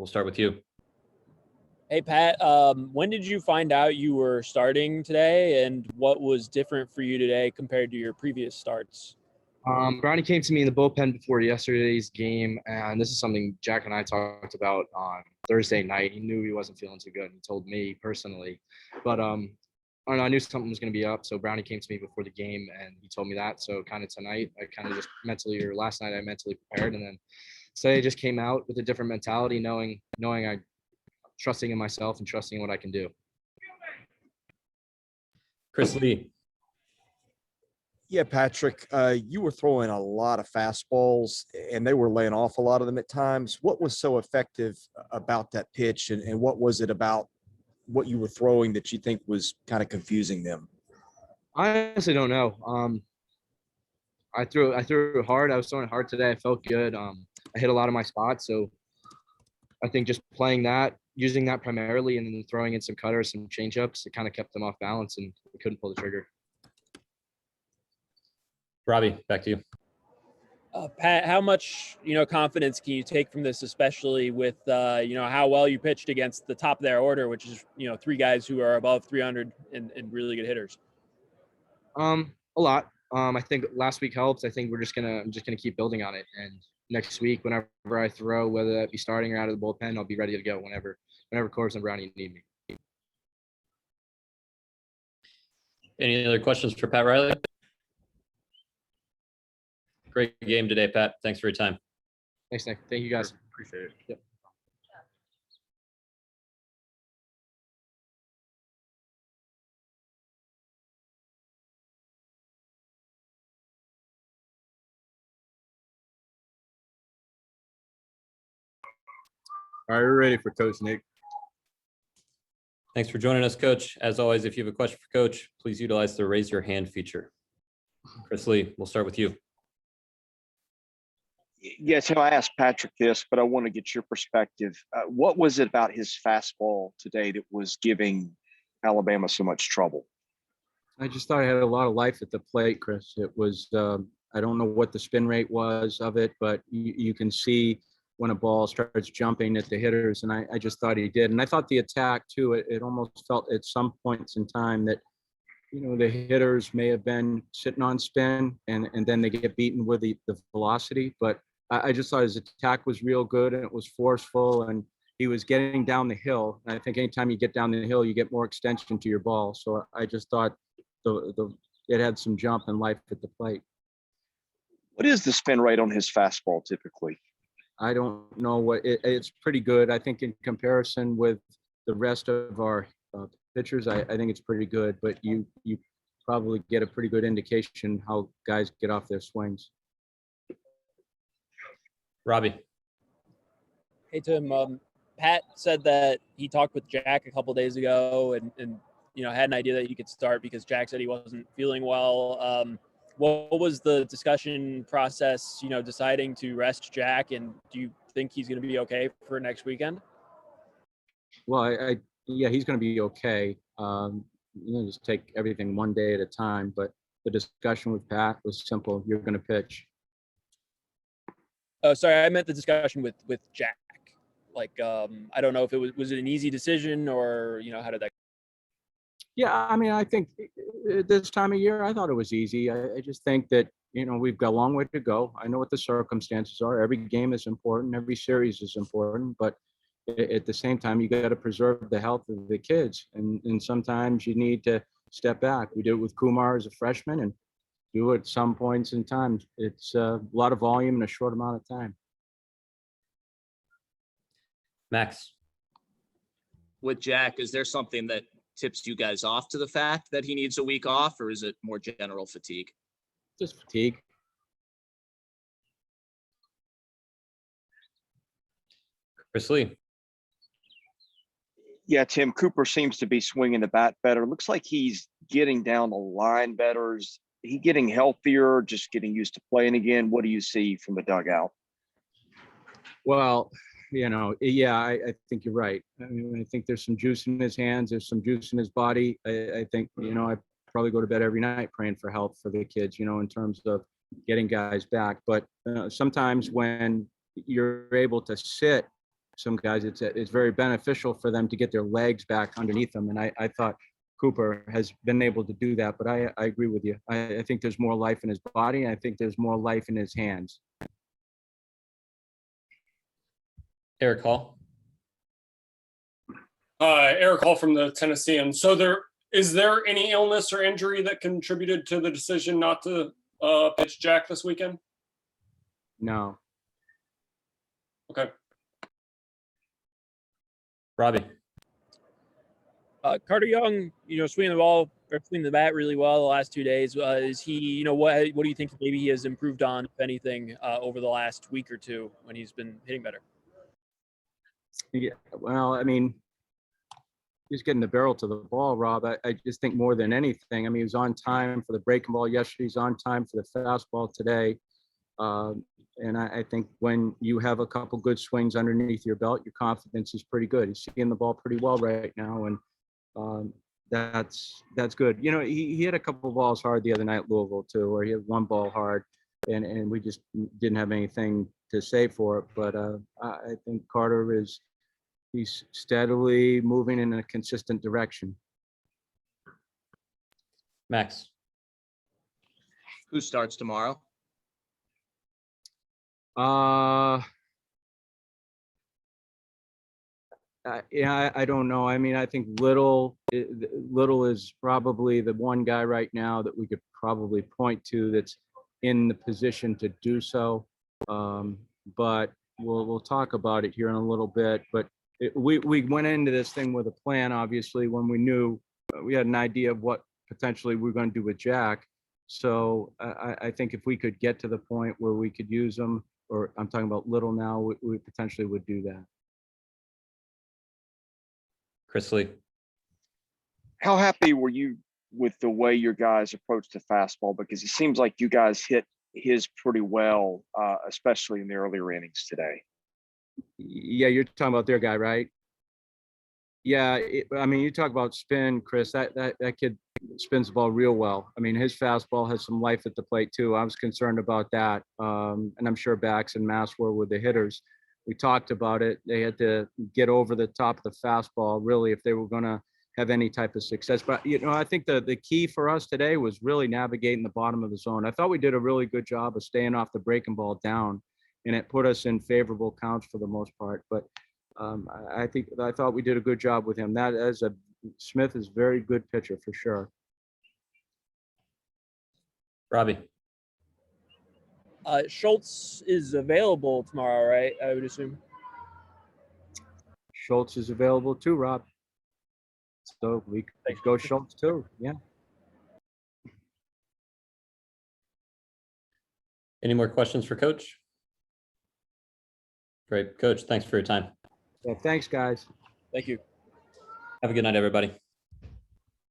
we'll start with you. Hey, Pat, when did you find out you were starting today, and what was different for you today compared to your previous starts? Brownie came to me in the bullpen before yesterday's game, and this is something Jack and I talked about on Thursday night. He knew he wasn't feeling too good, and he told me personally. But I don't know, I knew something was going to be up, so Brownie came to me before the game, and he told me that. So kind of tonight, I kind of just mentally, or last night, I mentally prepared, and then today I just came out with a different mentality, knowing I trusting in myself and trusting in what I can do. Chris Lee. Yeah, Patrick, you were throwing a lot of fastballs and they were laying off a lot of them at times. What was so effective about that pitch, and what was it about what you were throwing that you think was kind of confusing them? I honestly don't know. I threw it hard. I was throwing it hard today. I felt good. I hit a lot of my spots. So I think just playing that, using that primarily, and then throwing in some cutters, some changeups, it kind of kept them off balance and we couldn't pull the trigger. Robbie, back to you. Pat, how much confidence can you take from this, especially with how well you pitched against the top of their order, which is three guys who are above 300 and really good hitters? A lot. I think last week helped. I think I'm just gonna keep building on it. And next week, whenever I throw, whether that be starting or out of the bullpen, I'll be ready to go whenever Corbin and Brownie need me. Any other questions for Pat Riley? Great game today, Pat. Thanks for your time. Thanks, Nick. Thank you, guys. Appreciate it. Yep. All right, we're ready for Coach Nick. Thanks for joining us, Coach. As always, if you have a question for Coach, please utilize the raise your hand feature. Chris Lee, we'll start with you. Yes, I asked Patrick this, but I want to get your perspective. What was it about his fastball today that was giving Alabama so much trouble? I just thought I had a lot of life at the plate, Chris. It was, I don't know what the spin rate was of it, but you can see when a ball starts jumping at the hitters, and I just thought he did. And I thought the attack, too, it almost felt at some points in time that, the hitters may have been sitting on spin, and then they get beaten with the velocity. But I just thought his attack was real good, and it was forceful, and he was getting down the hill. And I think anytime you get down the hill, you get more extension to your ball. So I just thought it had some jump and life at the plate. What is the spin rate on his fastball typically? I don't know what it's pretty good. I think in comparison with the rest of our pitchers, I think it's pretty good, but you probably get a pretty good indication how guys get off their swings. Robbie. Hey, Tim. Pat said that he talked with Jack a couple days ago and had an idea that he could start because Jack said he wasn't feeling well. What was the discussion process, deciding to rest Jack, and do you think he's going to be okay for next weekend? Well, yeah, he's going to be okay. Just take everything one day at a time. But the discussion with Pat was simple. You're going to pitch. Oh, sorry, I meant the discussion with Jack. Like, I don't know if it was it an easy decision or, how did that? Yeah, I mean, I think this time of year, I thought it was easy. I just think that, we've got a long way to go. I know what the circumstances are. Every game is important. Every series is important. But at the same time, you got to preserve the health of the kids. And sometimes you need to step back. We did it with Kumar as a freshman and do it at some points in time. It's a lot of volume in a short amount of time. Max. With Jack, is there something that tips you guys off to the fact that he needs a week off, or is it more general fatigue? Just fatigue. Chris Lee. Yeah, Tim, Cooper seems to be swinging the bat better. Looks like he's getting down the line better. Is he getting healthier, just getting used to playing again? What do you see from the dugout? Well, yeah, I think you're right. I mean, I think there's some juice in his hands. There's some juice in his body. I think, I probably go to bed every night praying for health for the kids, in terms of getting guys back. But sometimes when you're able to sit some guys, it's very beneficial for them to get their legs back underneath them. And I thought Cooper has been able to do that, but I agree with you. I think there's more life in his body. And I think there's more life in his hands. Eric Hall. Eric Hall from the Tennessean. So is there any illness or injury that contributed to the decision not to pitch Jack this weekend? No. Okay. Robbie. Carter Young, swinging the ball or swinging the bat really well the last 2 days. Is he, what do you think maybe he has improved on, if anything, over the last week or two when he's been hitting better? Yeah, well, I mean, he's getting the barrel to the ball, Rob. I just think more than anything, I mean, he was on time for the breaking ball yesterday. He's on time for the fastball today. And I think when you have a couple good swings underneath your belt, your confidence is pretty good. He's seeing the ball pretty well right now. And that's good. He hit a couple balls hard the other night at Louisville too, where he had one ball hard and we just didn't have anything to say for it. But I think Carter he's steadily moving in a consistent direction. Max. Who starts tomorrow? Yeah, I don't know. I mean, I think Little is probably the one guy right now that we could probably point to that's in the position to do so. But we'll talk about it here in a little bit. But we went into this thing with a plan, obviously, when we knew we had an idea of what potentially we're going to do with Jack. So I think if we could get to the point where we could use him, or I'm talking about Little now, we potentially would do that. Chris Lee. How happy were you with the way your guys approached the fastball? Because it seems like you guys hit his pretty well, especially in the earlier innings today. Yeah, you're talking about their guy, right? Yeah, I mean, you talk about spin, Chris. That kid spins the ball real well. I mean, his fastball has some life at the plate too. I was concerned about that, and I'm sure Bax and Mass were with the hitters. We talked about it. They had to get over the top of the fastball, really, if they were going to have any type of success. But, I think the key for us today was really navigating the bottom of the zone. I thought we did a really good job of staying off the breaking ball down, and it put us in favorable counts for the most part. But I thought we did a good job with him. Smith is a very good pitcher for sure. Robbie. Schultz is available tomorrow, right? I would assume. Schultz is available too, Rob. So we could go Schultz too. Yeah. Any more questions for Coach? Great. Coach, thanks for your time. Yeah, thanks, guys. Thank you. Have a good night, everybody.